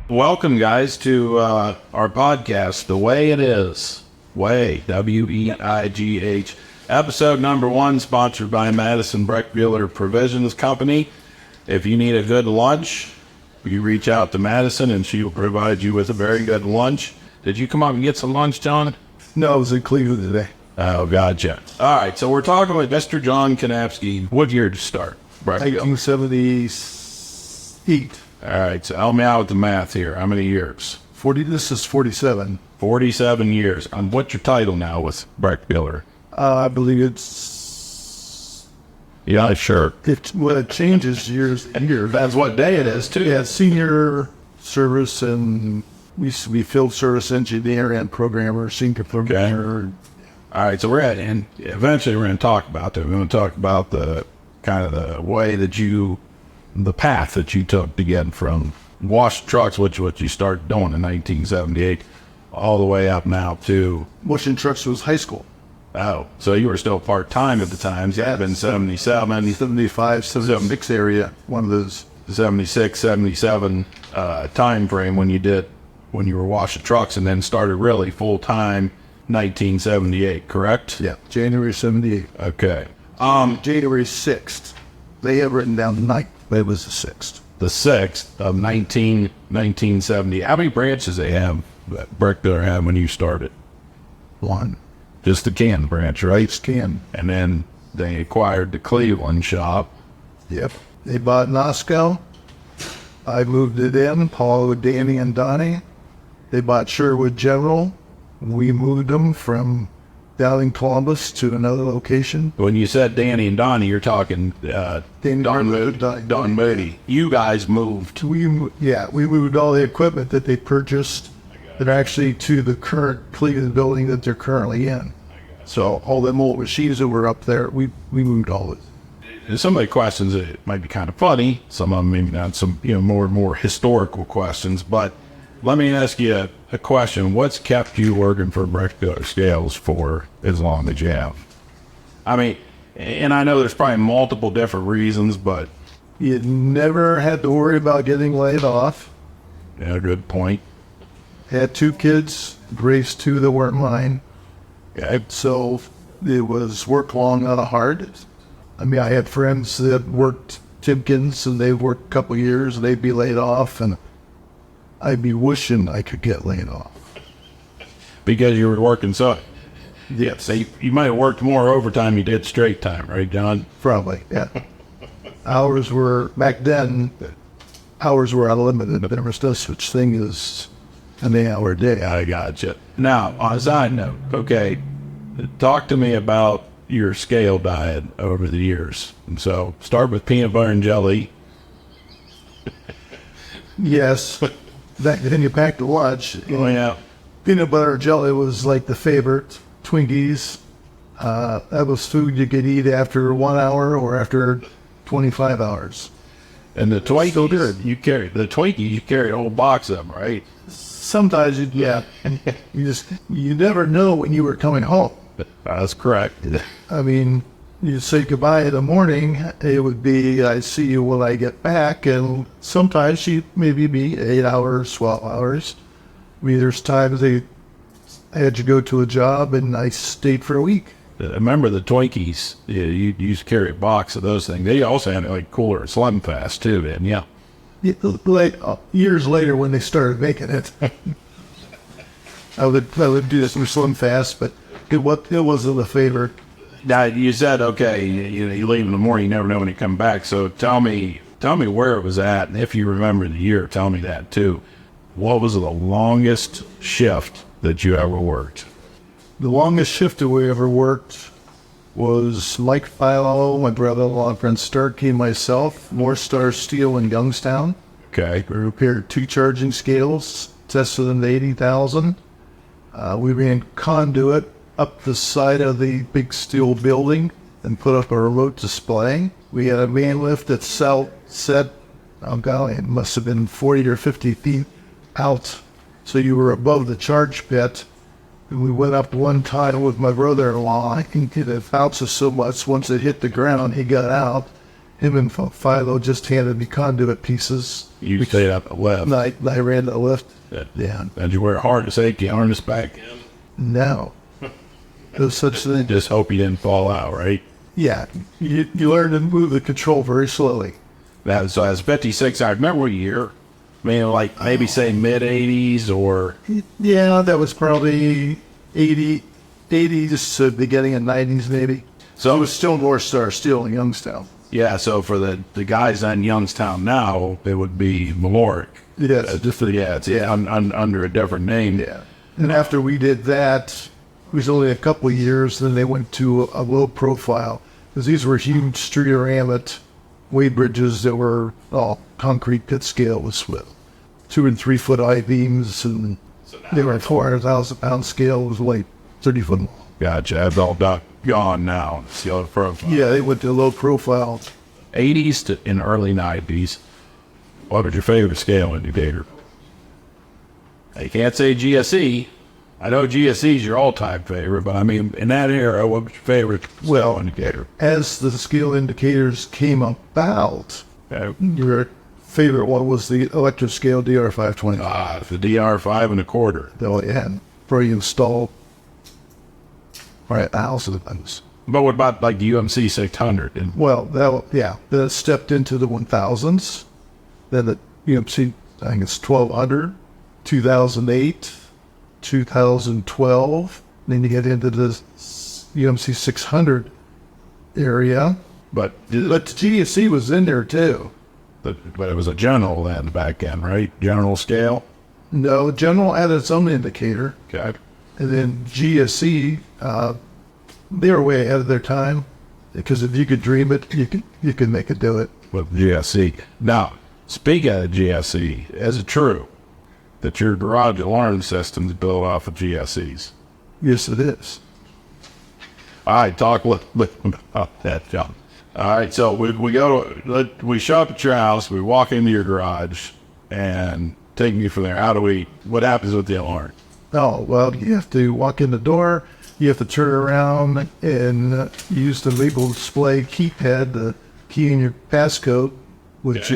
Welcome, guys, to our podcast, The Way It Is. Way, W-E-I-G-H. Episode number 1, sponsored by Madison Brechbuhler Provisions Company. If you need a good lunch, you reach out to Madison, and she will provide you with a very good lunch. Did you come up and get some lunch, John? No, I was in Cleveland today. Oh, gotcha. All right, so we're talking with Mr. John Knapski. What year to start? 1978. All right, so help me out with the math here. How many years? This is 47. 47 years. What's your title now with Brechbuhler? I believe it's... Yeah, sure. It changes years to year. That's what day it is, too. Yeah, senior service, and we used to be field service engineer and programmer, senior programmer. Okay. All right, so and eventually we're going to talk about that. We're going to talk about the kind of the way that the path that you took to get from wash trucks, which is what you started doing in 1978, all the way up now to... Washing trucks was high school. Oh, so you were still part-time at the time. So you've been 77, 75, 76 area, one of those. 76, 77 time frame when you were washing trucks, and then started really full-time 1978, correct? Yeah, January 78. Okay. January 6th. They have written down the 9th, but it was the 6th. The 6th of 1970. How many branches they have, Brechbuhler had when you started? One. Just the Canton branch, right? Just Canton. And then they acquired the Cleveland shop. Yep. They bought Moscow. I moved it in, Paul, Danny, and Donnie. They bought Sherwood General. We moved them from down in Columbus to another location. When you said Danny and Donnie, you're talking Don Moody. You guys moved. We moved all the equipment that they purchased that actually to the current Cleveland building that they're currently in. So all them old machines that were up there, we moved all of it. Some of the questions that might be kind of funny, some of them maybe not, some more historical questions, but let me ask you a question. What's kept you working for Brechbuhler Scales for as long as you have? I mean, and I know there's probably multiple different reasons, but... You never had to worry about getting laid off. Yeah, good point. Had 2 kids, raised 2 that weren't mine. Okay. So it was work long, not hard. I mean, I had friends that worked Timkins, and they worked a couple years, and they'd be laid off, and I'd be wishing I could get laid off. Because you were working so... Yes. So you might have worked more overtime you did straight time, right, John? Probably, yeah. Hours were, back then, hours were unlimited. There was no such thing as an 8-hour day. I gotcha. Now, on a side note, okay, talk to me about your scale diet over the years. And so, start with peanut butter and jelly. Yes. Then you packed the lunch. Oh, yeah. Peanut butter and jelly was like the favorite. Twinkies. That was food you could eat after 1 hour or after 25 hours. And the Twinkies, so good. You carried a whole box of them, right? Sometimes you never know when you were coming home. That's correct. I mean, you say goodbye in the morning, it would be, I see you when I get back, and sometimes she'd maybe be 8 hours, 12 hours. I mean, there's times I had to go to a job, and I stayed for a week. I remember the Twinkies. You used to carry a box of those things. They also had like cooler Slim Fast too, then, yeah. Years later, when they started making it, I would do this with Slim Fast, but it wasn't a favorite. Now, you said, okay, you leave in the morning, you never know when you come back. So tell me where it was at, and if you remember the year, tell me that too. What was the longest shift that you ever worked? The longest shift that we ever worked was Mike Philo, my brother-in-law, friend Starkey, and myself, North Star Steel in Youngstown. Okay. We repaired 2 charging scales, tested them to 80,000. We ran conduit up the side of the big steel building and put up a remote display. We had a man lift that set, oh golly, it must have been 40 or 50 feet out. So you were above the charge pit. And we went up one time with my brother-in-law. I think it bounced so much, once it hit the ground, he got out. him and Philo just handed me conduit pieces. You stayed up the lift. And I ran the lift. Yeah. Did you wear a hard safety harness back in? No. There's such thing. Just hope you didn't fall out, right? Yeah. You learn to move the control very slowly. So as 56, I remember a year. I mean, like maybe say mid-80s or... Yeah, that was probably 80s to beginning of 90s maybe. So it was still North Star Steel in Youngstown. Yeah, so for the guys in Youngstown now, it would be Maloric. Yes. It's under a different name. Yeah. And after we did that, it was only a couple of years, then they went to a low profile. Because these were huge street-aramid weight bridges that were all concrete pit scales with 2 and 3 foot I-beams, and they were 400,000 pound scale. It was like 30 foot long. Gotcha. That's all gone now. See all the profile. Yeah, they went to low profile. 80s to in early 90s. What was your favorite scale indicator? You can't say GSE. I know GSE is your all-time favorite, but I mean, in that era, what was your favorite scale indicator? As the scale indicators came about, your favorite one was the electric scale DR520. The DR5 and a quarter. That we had for you installed right a house of those. But what about like the UMC 600? Well, then it stepped into the 1000s. Then the UMC, I think it's 1200, 2008, 2012. Then you get into the UMC 600 area. But the GSC was in there too. But it was a general then back then, right? General scale? No, General had its own indicator. Okay. And then GSC, they were way ahead of their time. Because if you could dream it, you could make it do it. With GSC. Now, speaking of GSC, is it true that your garage alarm system is built off of GSCs? Yes, it is. All right, talk with about that, John. All right, so we show up at your house, we walk into your garage, and take me from there. What happens with the alarm? Oh, well, you have to walk in the door, you have to turn around and use the label display keypad to key in your passcode, which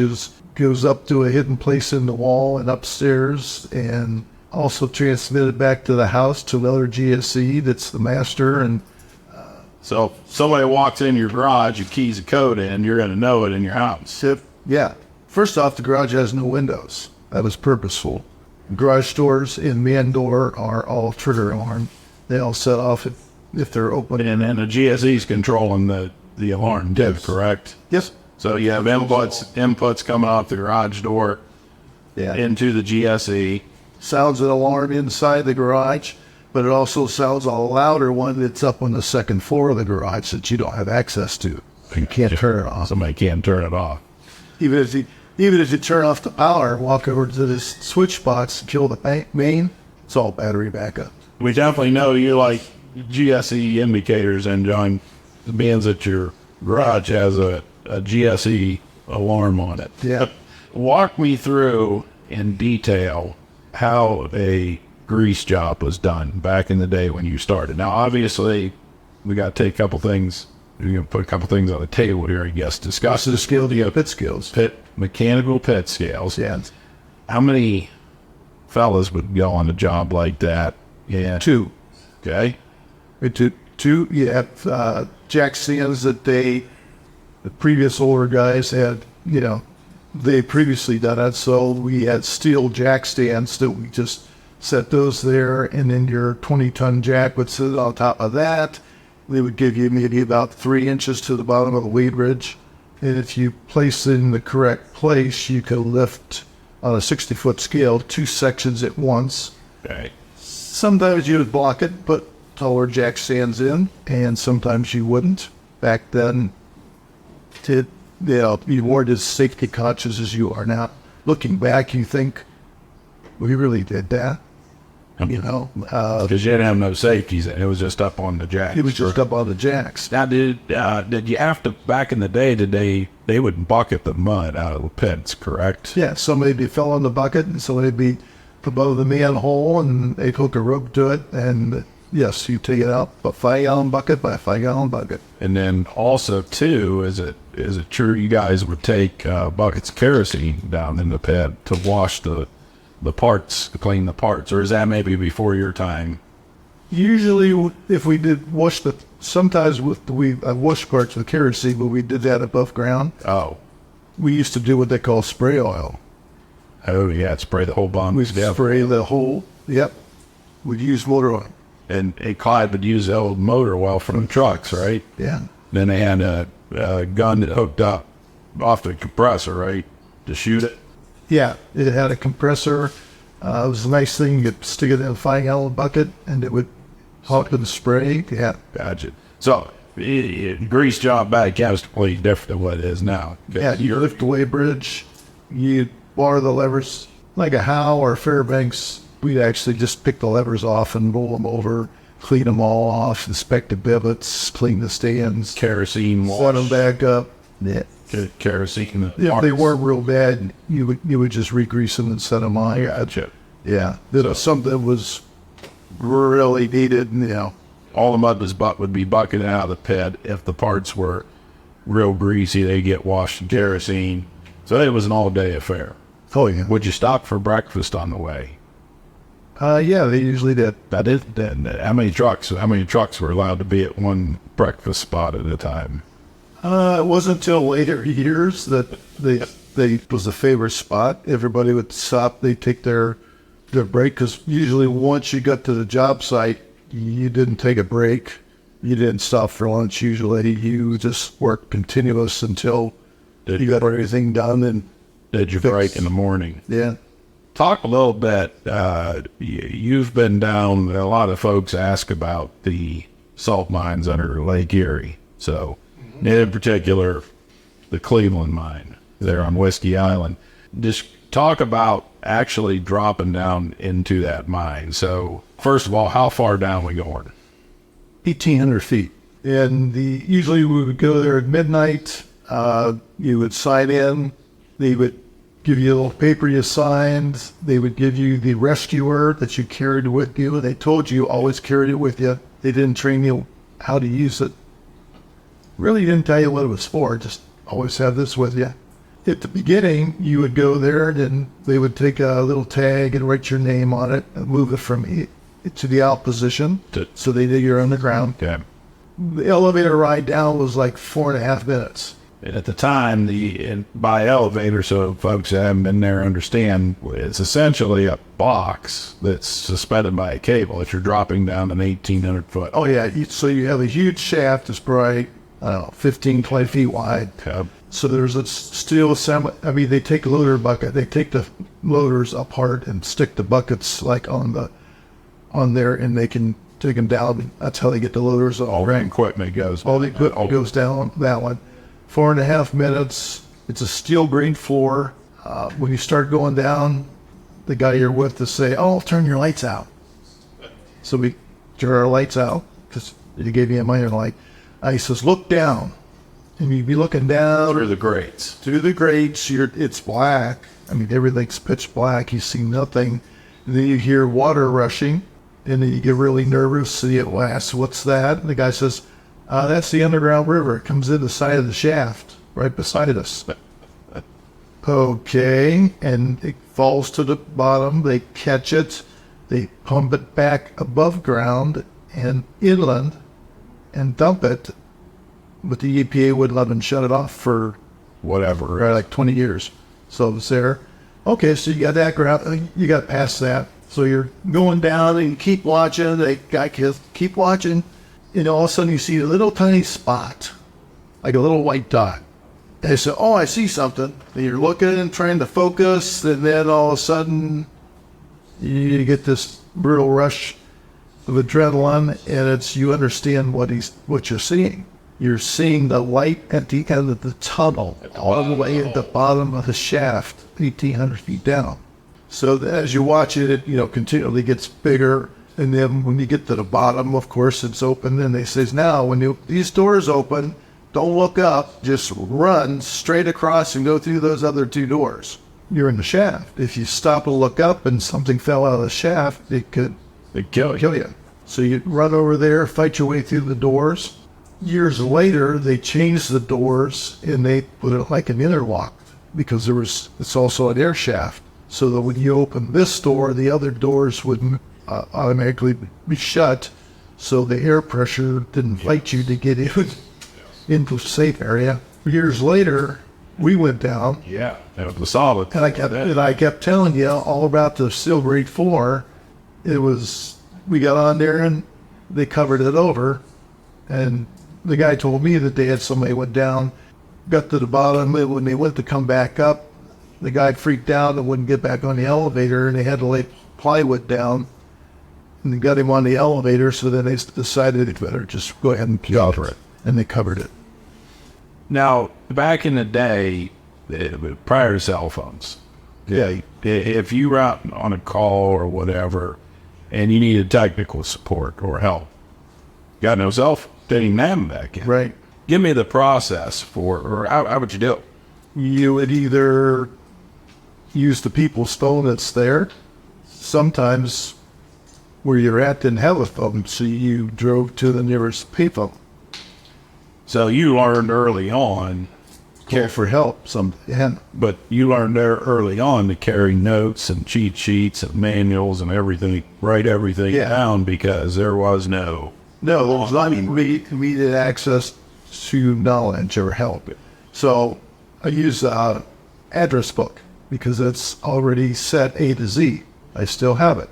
goes up to a hidden place in the wall and upstairs, and also transmitted back to the house to another GSC that's the master. And so if somebody walks in your garage, you keys a code in, you're going to know it in your house. Yeah. First off, the garage has no windows. That was purposeful. Garage doors and man door are all trigger alarm. They all set off if they're open. And the GSE's controlling the alarm too, correct? Yes. So you have inputs coming off the garage door into the GSE. Sounds an alarm inside the garage, but it also sounds a louder one that's up on the second floor of the garage that you don't have access to. You can't turn it off. Somebody can't turn it off. Even if you turn off the power, walk over to the switch box and kill the main, it's all battery backup. We definitely know you like GSE indicators, and John, being that your garage has a GSE alarm on it. Yeah. Walk me through in detail how a grease job was done back in the day when you started. Now, obviously, we got to take a couple things. We're going to put a couple things on the table here, I guess. Discuss the scale, pit scales. Mechanical pit scales. Yeah. How many fellas would go on a job like that? Yeah. 2. Okay. 2. You have jack stands that the previous older guys had, they previously done it. So we had steel jack stands that we just set those there, and then your 20-ton jack would sit on top of that. They would give you maybe about 3 inches to the bottom of the weight bridge. And if you place it in the correct place, you could lift on a 60-foot scale 2 sections at once. Okay. Sometimes you would block it, put taller jack stands in, and sometimes you wouldn't. Back then, you weren't as safety conscious as you are now. Looking back, you think, we really did that. Because you didn't have no safeties, and it was just up on the jacks. It was just up on the jacks. Now, did you have to, back in the day, they would bucket the mud out of the pits, correct? Yeah, somebody would fall in the bucket, and somebody would be above the manhole, and they'd hook a rope to it, and Yes, you take it out, a 5-gallon bucket by a 5-gallon bucket. And then also too, is it true you guys would take buckets of kerosene down in the pit to wash the parts, to clean the parts, or is that maybe before your time? Usually, if we did wash sometimes we wash parts with kerosene, but we did that above ground. Oh, We used to do what they call spray oil. oh yeah, spray the whole bunk. We spray the whole, yep. We'd use motor oil. And Clyde would use the old motor oil from the trucks, right? Yeah. Then they had a gun that hooked up off the compressor, right, to shoot it. Yeah, it had a compressor. It was a nice thing. You could stick it in a 5-gallon bucket, and it would hot with the spray. Yeah. Gotcha. So, grease job back then was completely different than what it is now. Yeah, you lift away bridge, you bar the levers. Like a Howe or Fairbanks, we'd actually just pick the levers off and roll them over, clean them all off, inspect the pivots, clean the stands, Kerosene wash. set them back up. Yeah. Kerosene. If they weren't real bad, you would just re-grease them and set them on. Gotcha. Yeah, that was something that was really needed, you know. All the mud would be bucketed out of the pit. If the parts were real greasy, they get washed in kerosene. So it was an all-day affair. Oh, yeah. Would you stop for breakfast on the way? Yeah, they usually did. That is, how many trucks were allowed to be at one breakfast spot at a time? It wasn't until later years that they was a favorite spot. Everybody would stop. They'd take their break, because usually once you got to the job site, you didn't take a break. You didn't stop for lunch. Usually you just worked continuous until you got everything done. And Did you break in the morning? yeah. Talk a little bit. You've been down. A lot of folks ask about the salt mines under Lake Erie. So, in particular, the Cleveland mine there on Whiskey Island. Just talk about actually dropping down into that mine. So, first of all, how far down we going? 1,800 feet. And usually we would go there at midnight. You would sign in. They would give you a little paper you signed. They would give you the rescuer that you carried with you. They told you always carried it with you. They didn't train you how to use it. Really didn't tell you what it was for. Just always have this with you. At the beginning, you would go there, and they would take a little tag and write your name on it and move it from to the out position, so they knew you're underground. Okay. The elevator ride down was like 4.5 minutes. And at the time, by elevator, so folks that haven't been there understand, it's essentially a box that's suspended by a cable that you're dropping down an 1,800 foot. Oh, yeah. So you have a huge shaft that's probably, 15, 20 feet wide. So there's a steel assembly. I mean, they take loader bucket. They take the loaders apart and stick the buckets like on there, and they can take them down. That's how they get the loaders off. All the equipment goes. All the equipment goes down that one. 4.5 minutes. It's a steel grade floor. When you start going down, the guy you're with to say, "Oh, turn your lights out." So we turn our lights out because he gave me a minor light. He says, "Look down," and you'd be looking down Through the grates. through the grates. It's black. I mean, everything's pitch black. You see nothing. And then you hear water rushing, and then you get really nervous. And you ask, "What's that?" And the guy says, "That's the underground river. It comes in the side of the shaft right beside us." Okay, and it falls to the bottom. They catch it. They pump it back above ground and inland and dump it. But the EPA wouldn't let them shut it off for Whatever. like 20 years. So it's there. Okay, so you got that ground. You got past that. So you're going down and you keep watching. They got kids, keep watching. And all of a sudden you see a little tiny spot, like a little white dot. And they say, "Oh, I see something." And you're looking and trying to focus, and then all of a sudden you get this brutal rush of adrenaline, and you understand what you're seeing. You're seeing the light at the end of the tunnel, all the way at the bottom of the shaft, 1,800 feet down. So as you watch it, it continually gets bigger. And then when you get to the bottom, of course, it's open. And they says, "Now, when these doors open, don't look up. Just run straight across and go through those other 2 doors. You're in the shaft. If you stop to look up and something fell out of the shaft, it could They kill you. kill you." So you run over there, fight your way through the doors. Years later, they changed the doors and they put it like an interlock because it's also an air shaft. So that when you open this door, the other doors would automatically be shut. So the air pressure didn't fight you to get into a safe area. Years later, we went down. Yeah, that was solid. And I kept telling you all about the steel grade floor. We got on there and they covered it over. And the guy told me that they had somebody went down, got to the bottom, and when they went to come back up, the guy freaked out and wouldn't get back on the elevator, and they had to lay plywood down. And they got him on the elevator, so then they decided they'd better just go ahead and cover it. And they covered it. Now, back in the day, prior to cell phones, if you were out on a call or whatever, and you needed technical support or help, got no cell phone, didn't even have them back in. Right. Give me the process or how would you do it? You would either use the people's phone that's there. Sometimes where you're at didn't have a phone, so you drove to the nearest payphone. So you learned early on, Call for help. but you learned there early on to carry notes and cheat sheets and manuals and everything, write everything down because there was no immediate access to knowledge or help. So I use address book because it's already set A to Z. I still have it.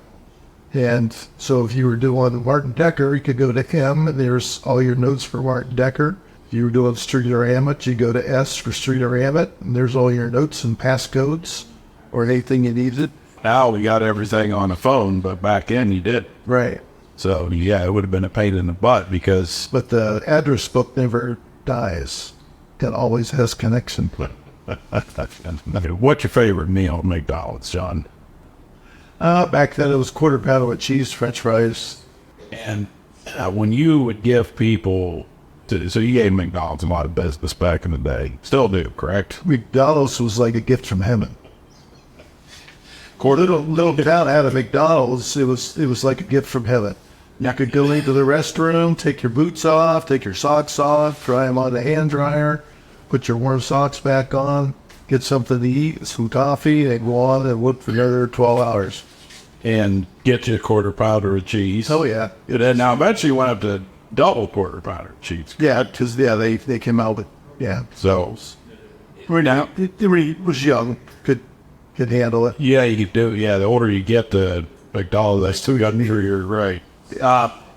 And so if you were doing Martin Decker, you could go to M, and there's all your notes for Martin Decker. If you were doing Streeter Hammett, you go to S for Streeter Hammett, and there's all your notes and passcodes or anything you needed. Now we got everything on the phone, but back then you did. Right. So, yeah, it would have been a pain in the butt because... But the address book never dies. It always has connection. What's your favorite meal at McDonald's, John? Back then it was quarter pounder with cheese, French fries. And when you would give people... So you gave McDonald's a lot of business back in the day. Still do, correct? McDonald's was like a gift from heaven. Little town had a McDonald's. It was like a gift from heaven. You could go into the restroom, take your boots off, take your socks off, dry them on the hand dryer, put your warm socks back on, get something to eat, some coffee, and go on and work for another 12 hours. And get you a quarter pounder of cheese. Oh, yeah. And then now eventually you went up to double quarter pounder of cheese. Yeah, because, they came out with, So, now, it was young, could handle it. yeah, you could do, the older you get the McDonald's, I still got near you're right.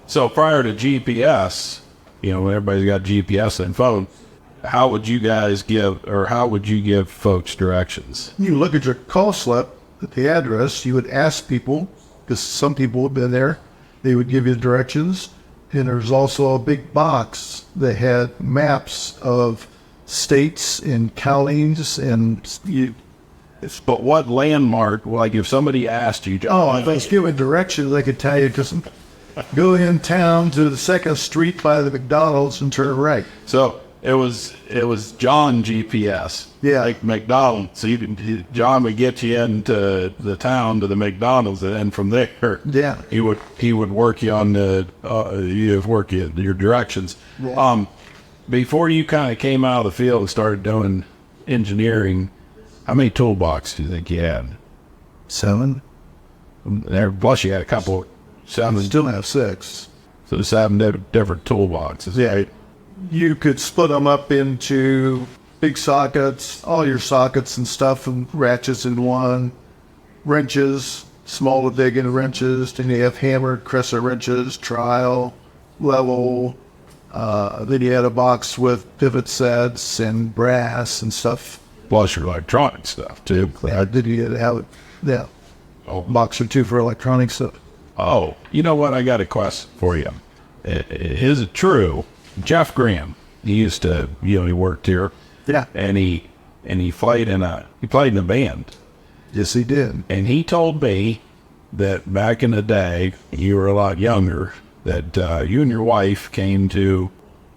So prior to GPS, when everybody's got GPS and phone, how would you give folks directions? You look at your call slip at the address, you would ask people, because some people have been there, they would give you directions. And there's also a big box that had maps of states and counties But what landmark, like if somebody asked you... if I was given directions, I could tell you, just go in town to the 2nd Street by the McDonald's and turn right. So it was John GPS. Yeah. Like McDonald's. So John would get you into the town to the McDonald's, and then from there, he would work you on your directions. Yeah. Before you kind of came out of the field and started doing engineering, how many toolboxes do you think you had? 7. Plus you had a couple. I still have 6. So 7 different toolboxes. Yeah. Right? You could split them up into big sockets, all your sockets and stuff, and ratchets in one, wrenches, small to dig in wrenches, then you have hammered crescent wrenches, trial, level, then you had a box with pivot sets and brass and stuff. Plus your electronic stuff, too. Did you have a box or two for electronic stuff? Oh, you know what? I got a question for you. Is it true? Jeff Graham, he used to, he worked here. Yeah. And he played in a band. Yes, he did. And he told me that back in the day, you were a lot younger, that you and your wife came to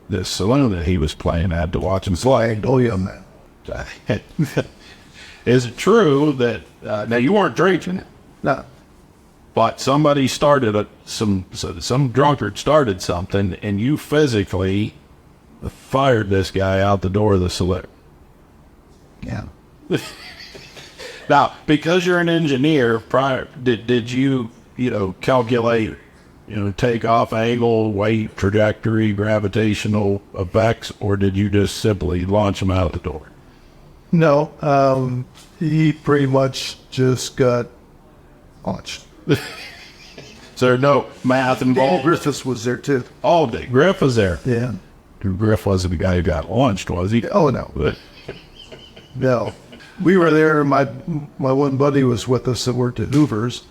this saloon that he was playing at to watch him play. Oh, yeah, man. Is it true that, now you weren't drinking, No. But somebody started some drunkard started something, and you physically fired this guy out the door of the saloon. Yeah. Now, because you're an engineer, did you calculate, takeoff angle, weight, trajectory, gravitational effects, or did you just simply launch him out the door? No, he pretty much just got launched. So there's no math involved? Griffiths was there too. Oh, Griff was there. Yeah. Griff wasn't the guy who got launched, was he? Oh, no. No. We were there. My one buddy was with us that worked at Hoover's,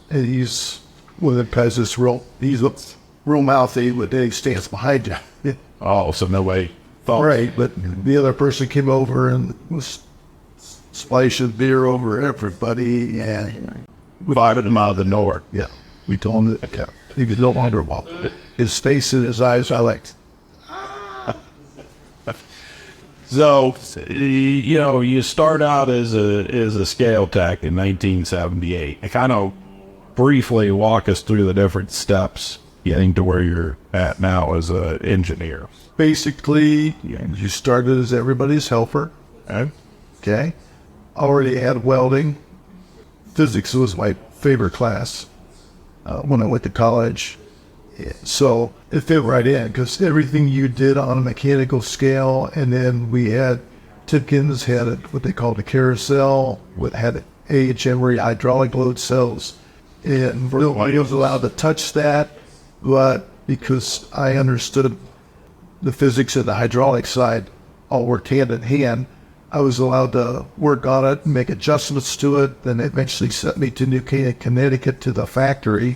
and he's one of the guys that's he's real mouthy, but then he stands behind you. Yeah. Oh, so nobody thought. Right, but the other person came over and was splashing beer over everybody, and Fired him out of the door. yeah, we told him that he was no longer welcome. His face and his eyes, I liked. So, you start out as a scale tech in 1978. And kind of briefly walk us through the different steps getting to where you're at now as an engineer. Basically, you started as everybody's helper. Okay. Already had welding. Physics was my favorite class when I went to college. So it fit right in because everything you did on a mechanical scale, and then we had Tipkins had what they called a carousel, had Emery hydraulic load cells, and nobody was allowed to touch that. But because I understood the physics of the hydraulic side, all worked hand in hand, I was allowed to work on it and make adjustments to it. Then eventually sent me to New Canaan, Connecticut to the factory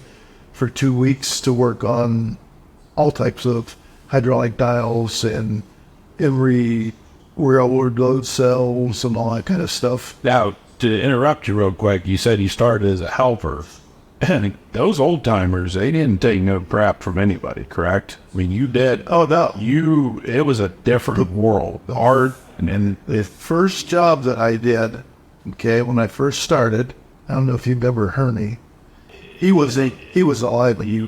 for 2 weeks to work on all types of hydraulic dials and Emery railroad load cells and all that kind of stuff. Now, to interrupt you real quick, you said you started as a helper. And those old timers, they didn't take no crap from anybody, correct? I mean, you did. Oh, no. It was a different world. Hard. And the first job that I did, okay, when I first started, I don't know if you've ever heard me. He was alive. he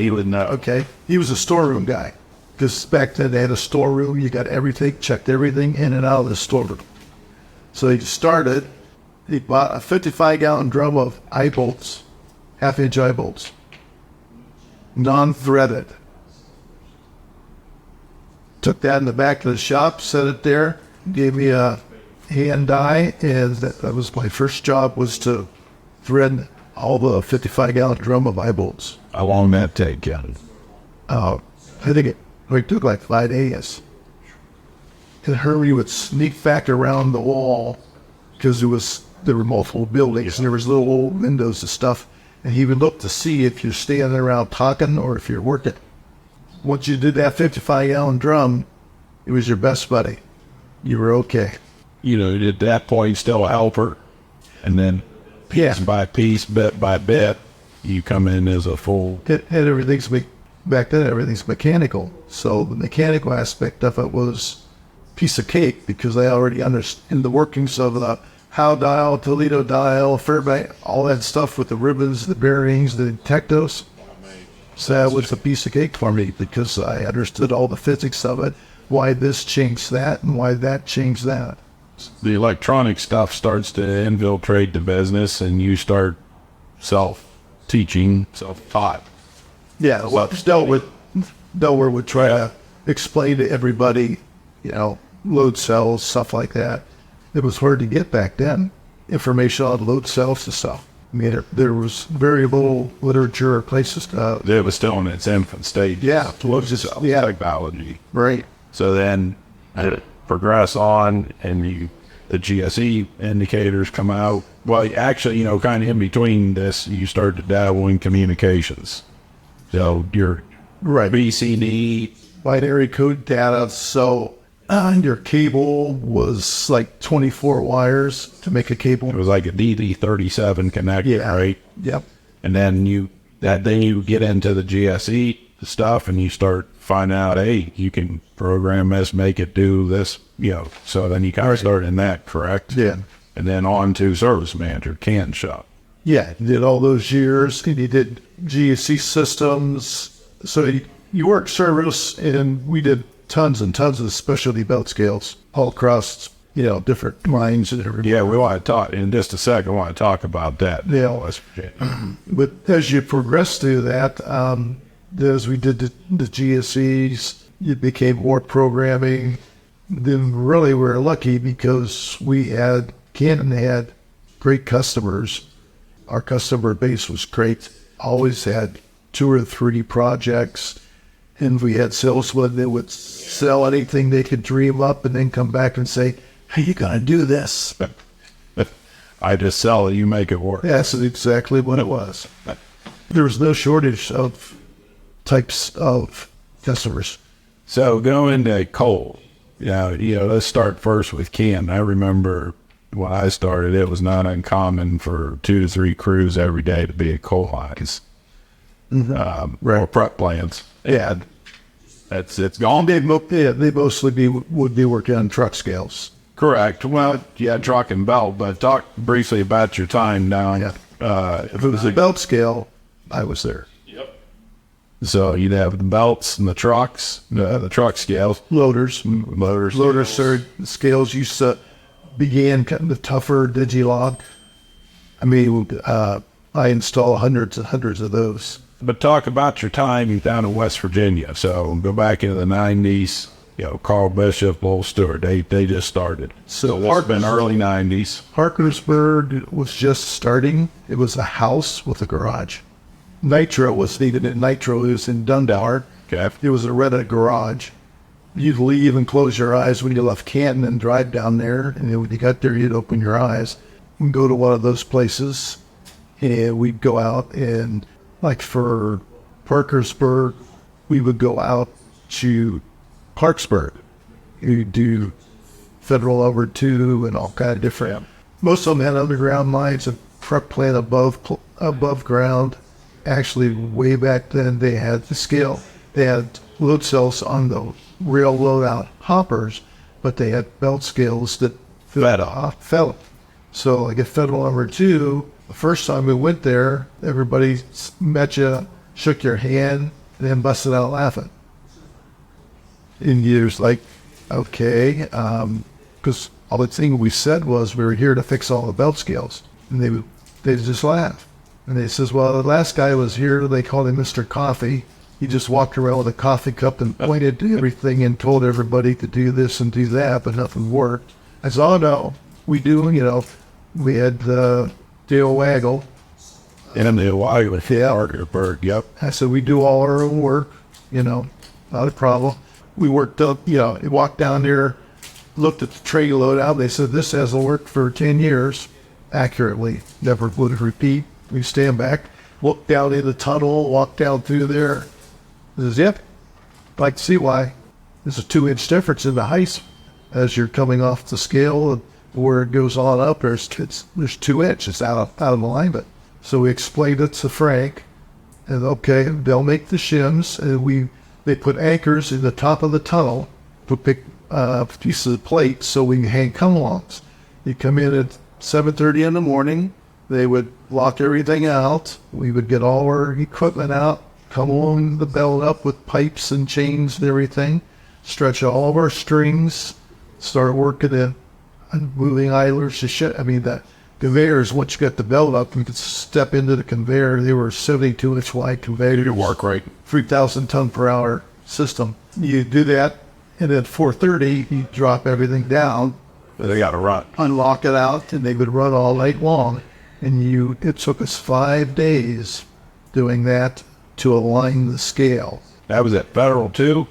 would know. Okay, he was a storeroom guy. Because back then they had a storeroom. You got everything, checked everything in and out of the storeroom. So he bought a 55-gallon drum of eye bolts, half-inch eye bolts, non-threaded. Took that in the back of the shop, set it there, gave me a hand die, and that was my first job, was to thread all the 55-gallon drum of eye bolts. How long did that take, Ken? I think it took like 5 days. And Hermie would sneak back around the wall because there were multiple buildings and there was little old windows and stuff, and he would look to see if you're standing around talking or if you're working. Once you did that 55-gallon drum, it was your best buddy. You were okay. At that point, still a helper. And then piece by piece, bit by bit, you come in as a full... Back then, everything's mechanical. So the mechanical aspect of it was a piece of cake because I already understand the workings of the Howe dial, Toledo dial, Fairbank, all that stuff with the ribbons, the bearings, the tectos. So that was a piece of cake for me because I understood all the physics of it, why this changed that and why that changed that. The electronic stuff starts to infiltrate the business and you start self-teaching, self-taught. Yeah, well, Delaware would try to explain to everybody, load cells, stuff like that. It was hard to get back then, information on load cells and stuff. I mean, there was very little literature or places to... It was still in its infant stage. Yeah. It was just technology. Right. So then it progress on and the GSE indicators come out. Well, actually, kind of in between this, you start to dabble in communications. So your BCD... binary code data. So your cable was like 24 wires to make a cable. It was like a DD37 connector, right? Yep. And then you get into the GSE stuff and you start finding out, hey, you can program this, make it do this, So then you kind of start in that, correct? Yeah. And then on to service manager, can shop. Yeah, he did all those years, and he did GSC systems. So he worked service, and we did tons and tons of specialty belt scales all across, different lines and everything. Yeah, we want to talk in just a second. I want to talk about that. Yeah. West Virginia. But as you progress through that, as we did the GSEs, it became more programming. Then really we're lucky because Canton had great customers. Our customer base was great. Always had 2 or 3 projects. And we had salesmen that would sell anything they could dream up and then come back and say, "Hey, you got to do this." I just sell it, you make it work. That's exactly what it was. There was no shortage of types of customers. So going to coal, let's start first with Ken. I remember when I started, it was not uncommon for 2 to 3 crews every day to be at coal mines, or prep plants. Yeah, It's gone. they mostly would be working on truck scales. Correct. Well, yeah, truck and belt, but talk briefly about your time down. If it was a belt scale, I was there. So you'd have the belts and the trucks, the truck scales. Loader scales used to began cutting the tougher digilog. I mean, I install hundreds and hundreds of those. But talk about your time down in West Virginia. So go back into the 90s, Carl Bishop, Lowell Stewart, they just started. So it's been early 90s. Parkersburg was just starting. It was a house with a garage. Nitro was needed, and Nitro was in Dunbar. Okay. It was a rented garage. You'd leave and close your eyes when you left Canton and drive down there, and then when you got there, you'd open your eyes and go to one of those places, and we'd go out and, like for Parkersburg, we would go out to Clarksburg. You'd do Federal over 2 and all kind of different. Most of them had underground mines, a truck plant above ground. Actually, way back then, they had the scale. They had load cells on the rail loadout hoppers, but they had belt scales that fell. So, like at Federal number 2, the first time we went there, everybody met you, shook your hand, and then busted out laughing. And you're just like, okay, because all the thing we said was we were here to fix all the belt scales, and they just laugh. And they says, well, the last guy was here, they called him Mr. Coffee. He just walked around with a coffee cup and pointed to everything and told everybody to do this and do that, but nothing worked. I said, oh no, we do, we had Dale Waggle. And the Waggle, Parkersburg, yep. I said, we do all our own work, not a problem. We worked up, walked down there, looked at the tray loadout. They said, this hasn't worked for 10 years accurately, never would repeat. We stand back, look down in the tunnel, walk down through there. He says, yep, I'd like to see why. There's a 2-inch difference in the height as you're coming off the scale, and where it goes on up, there's 2 inches out of alignment. So we explained it to Frank, and okay, they'll make the shims, and they put anchors in the top of the tunnel, put big pieces of plate so we can hang come-alongs. You come in at 7:30 in the morning. They would lock everything out. We would get all our equipment out, come along the belt up with pipes and chains and everything, stretch all of our strings, start working in moving idlers to shit. I mean, the conveyors, once you got the belt up, you could step into the conveyor. They were 72-inch wide conveyors. You work right. 3,000 ton per hour system. You do that, and at 4:30, you drop everything down. They got to run. Unlock it out, and they would run all night long. And it took us 5 days doing that to align the scale. That was at Federal too?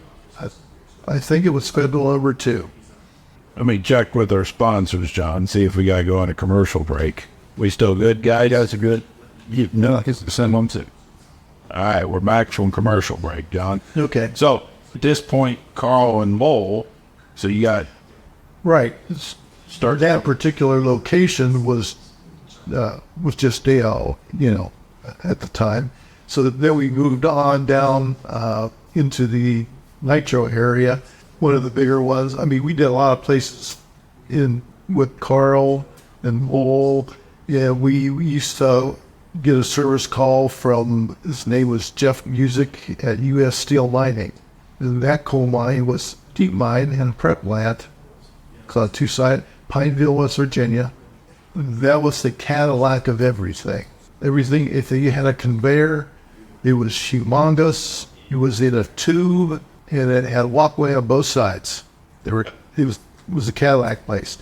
I think it was Federal over 2. Let me check with our sponsors, John, see if we got to go on a commercial break. We still good, guys? Guys are good. No, I guess send them to. All right, we're back from commercial break, John. Okay. So at this point, Carl and Lowell, so you got Right. start That particular location was just Dale, at the time. So then we moved on down into the Nitro area. One of the bigger ones. I mean, we did a lot of places with Carl and Lowell Yeah, we used to get a service call from, his name was Jeff Music at U.S. Steel Mining. And that coal mine was deep mine and prep plant, called two-side, Pineville, West Virginia. That was the Cadillac of everything. Everything, if you had a conveyor, it was humongous. It was in a tube, and it had a walkway on both sides. It was a Cadillac place.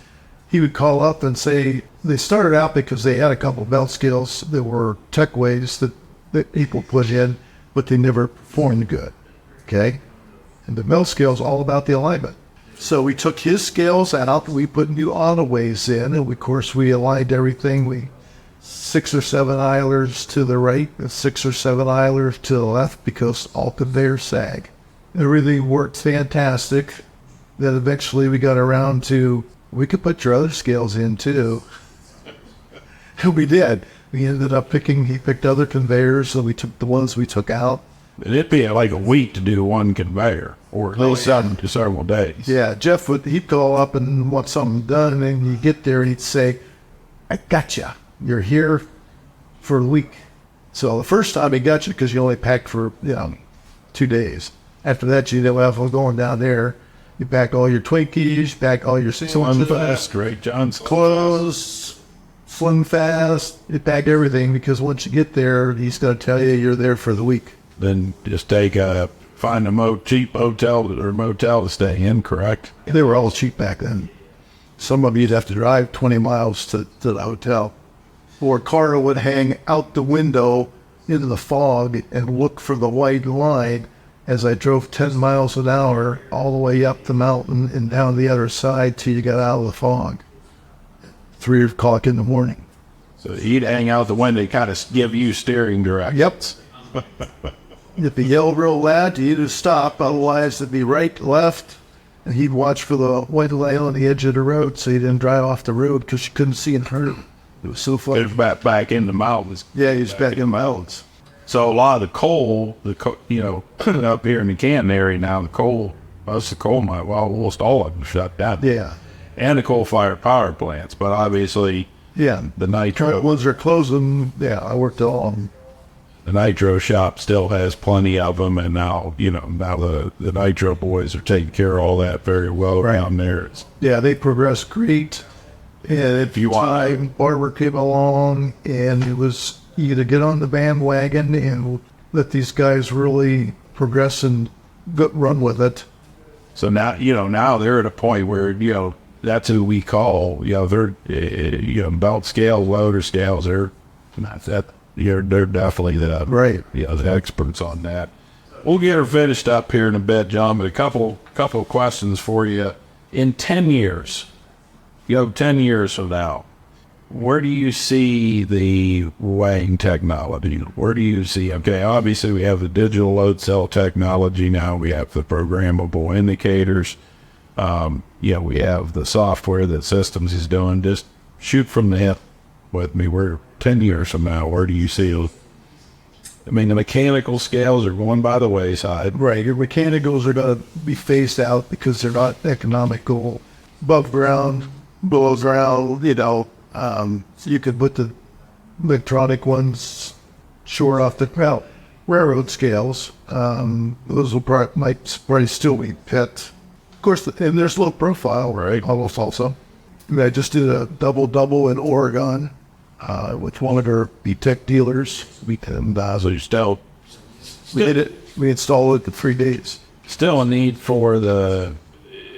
He would call up and say, they started out because they had a couple of belt scales that were tech ways that people put in, but they never performed good, okay? And the melt scale's all about the alignment. So we took his scales out, we put new autoways in, and of course we aligned everything. We 6 or 7 idlers to the right and 6 or 7 idlers to the left because all conveyors sag. Everything worked fantastic. Then eventually we got around to, we could put your other scales in too. And we did. We ended up he picked other conveyors, so we took the ones we took out. It'd be like a week to do one conveyor, or at least several days. Yeah, he'd call up and want something done, and you get there and he'd say, I gotcha. You're here for a week. So the first time he got you, because you only packed for 2 days. After that, you know, well, I'm going down there. You pack all your Twinkies, pack all your Slim Fast, Great John's clothes, Slim Fast. You pack everything, because once you get there, he's going to tell you you're there for the week. Then just find a cheap hotel or motel to stay in, correct? They were all cheap back then. Some of you'd have to drive 20 miles to the hotel. Or a car would hang out the window into the fog and look for the white line as I drove 10 miles an hour all the way up the mountain and down the other side till you got out of the fog. 3 o'clock in the morning. So he'd hang out the window, kind of give you steering directions. Yep. If he yelled real loud, you'd just stop. Otherwise, it'd be right, left, and he'd watch for the white line on the edge of the road so he didn't drive off the road because you couldn't see in front of him. It was so fun. It was back in the mountains. Yeah, he was back in the mountains. So a lot of the coal, up here in the Canton area now, most of the coal mine, well, almost all of them shut down. Yeah. And the coal-fired power plants, but obviously, yeah, the nitro ones are closing. Yeah, I worked all of them. The nitro shop still has plenty of them, and now the nitro boys are taking care of all that very well around there. Yeah, they progressed great. And if you want, Barber came along, and it was you to get on the bandwagon and let these guys really progress and run with it. So now they're at a point where that's who we call they're belt scales, loader scales. They're definitely the experts on that. We'll get her finished up here in a bit, John. But a couple of questions for you. In 10 years. 10 years from now, where do you see the weighing technology? Where do you see, obviously we have the digital load cell technology now. We have the programmable indicators. We have the software that Systems is doing. Just shoot from the hip with me. We're 10 years from now, where do you see it? The mechanical scales are going by the wayside. Right. Your mechanicals are going to be phased out because they're not economical. Above ground, below ground, so you could put the electronic ones short off the ground. Railroad scales, those might probably still be pit. Of course, and there's low profile, right? Almost also. I just did a double in Oregon with one of our tech dealers. So you still we did it. We installed it in 3 days. Still a need for the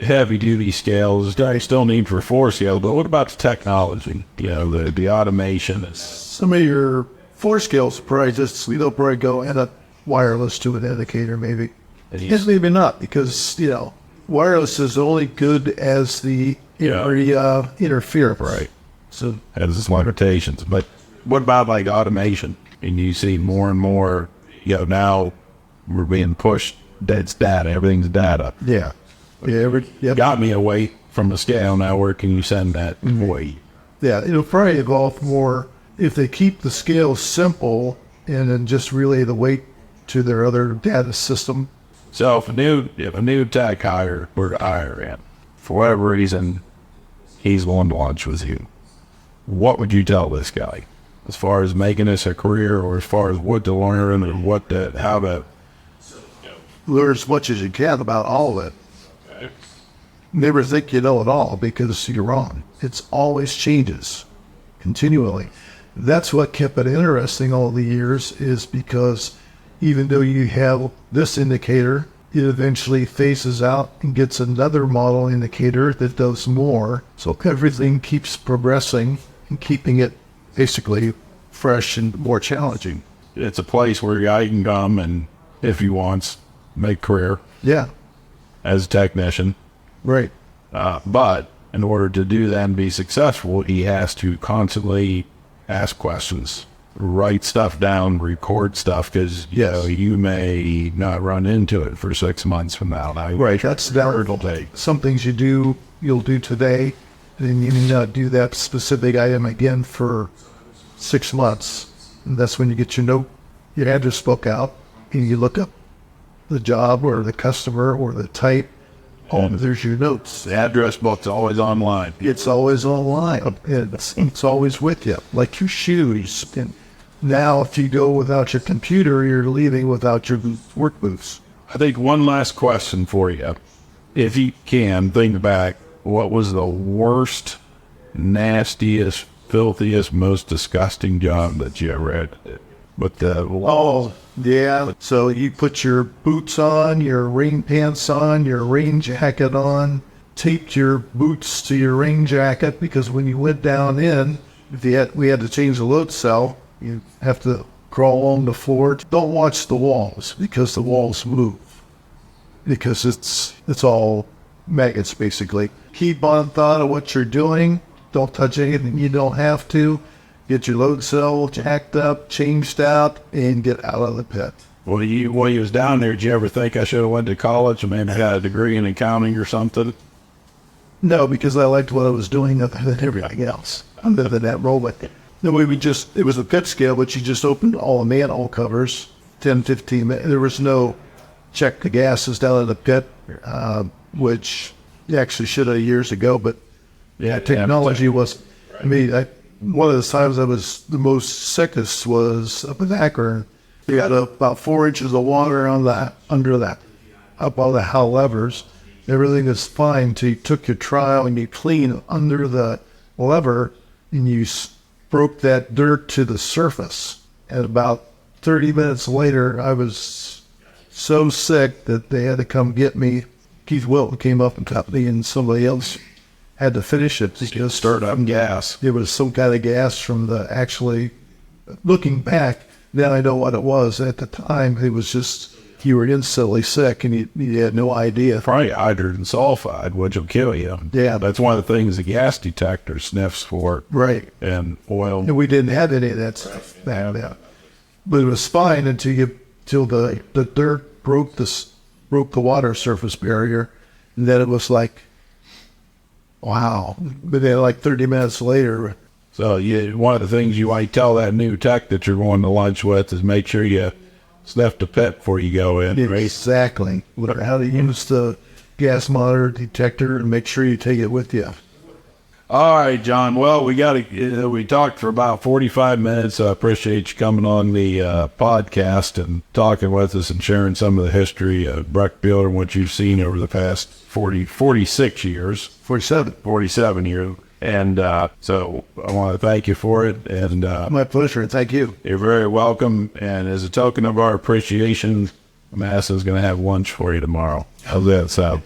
heavy-duty scales. Still need for 4 scales, but what about the technology? The automation. Some of your 4 scales probably they'll probably go and a wireless to an indicator maybe. And maybe not, because wireless is only good as the interference. Right. So has its limitations. But what about automation? And you see more and more. Now we're being pushed. That's data. Everything's data. Yeah. Yeah, got me away from the scale. Now where can you send that weight? Yeah, it'll probably evolve more if they keep the scale simple and then just relay the weight to their other data system. So if a new tech were to hire in, for whatever reason, he's going to lunch with you. what would you tell this guy as far as making this a career, or as far as what to learn, or how to Learn as much as you can about all of it. Never think you know it all, because you're wrong. It's always changes continually. That's what kept it interesting all the years, is because even though you have this indicator, it eventually phases out and gets another model indicator that does more. So everything keeps progressing and keeping it basically fresh and more challenging. It's a place where a guy can come and, if he wants, make a career Yeah, as a technician. right. But in order to do that and be successful, he has to constantly ask questions, write stuff down, record stuff, because you may not run into it for 6 months from now. Right, that's it'll take. some things you'll do today, and you may not do that specific item again for 6 months. And that's when you get your address book out, and you look up the job or the customer or the type. Oh, there's your notes. The address book's always online. It's always online. It's always with you, like your shoes. And now, if you go without your computer, you're leaving without your work boots. I think one last question for you. If you can, think back, what was the worst, nastiest, filthiest, most disgusting job that you ever had to do? But Oh, yeah. So you put your boots on, your rain pants on, your rain jacket on, taped your boots to your rain jacket, because when you went down in, we had to change the load cell. You have to crawl along the floor. Don't watch the walls, because the walls move. Because it's all maggots, basically. Keep on thought of what you're doing. Don't touch anything you don't have to. Get your load cell jacked up, changed out, and get out of the pit. while you was down there, did you ever think I should have went to college and maybe got a degree in accounting or something? No, because I liked what I was doing other than everything else, other than that role. But no, it was a pit scale, but you just opened all the manhole covers, 10, 15 minutes. There was no check the gases down in the pit, which you actually should have years ago, but technology was, one of the times I was the most sickest was up in Akron. You got about 4 inches of water under that, up on the how levers. Everything is fine until you took your trowel and you clean under the lever and you broke that dirt to the surface. And about 30 minutes later, I was so sick that they had to come get me. Keith Wilton came up and got me, and somebody else had to finish it because Stirred up gas. it was some kind of gas from looking back, now I know what it was. At the time, it was just, you were instantly sick and you had no idea. Probably hydrogen sulfide, which will kill you. Yeah. That's one of the things the gas detector sniffs for. Right. And oil. And we didn't have any of that stuff. But it was fine until the dirt broke the water surface barrier. And then it was like, wow. But then like 30 minutes later. So one of the things you might tell that new tech that you're going to lunch with is make sure you sniff the pit before you go in. Right? Exactly. How to use the gas monitor detector and make sure you take it with you. All right, John. Well, we talked for about 45 minutes. I appreciate you coming on the podcast and talking with us and sharing some of the history of Brechbuhler and what you've seen over the past 46 years. 47 years. And so I want to thank you for it. And My pleasure. Thank you. You're very welcome. And as a token of our appreciation, Massa's going to have lunch for you tomorrow. How's that sound?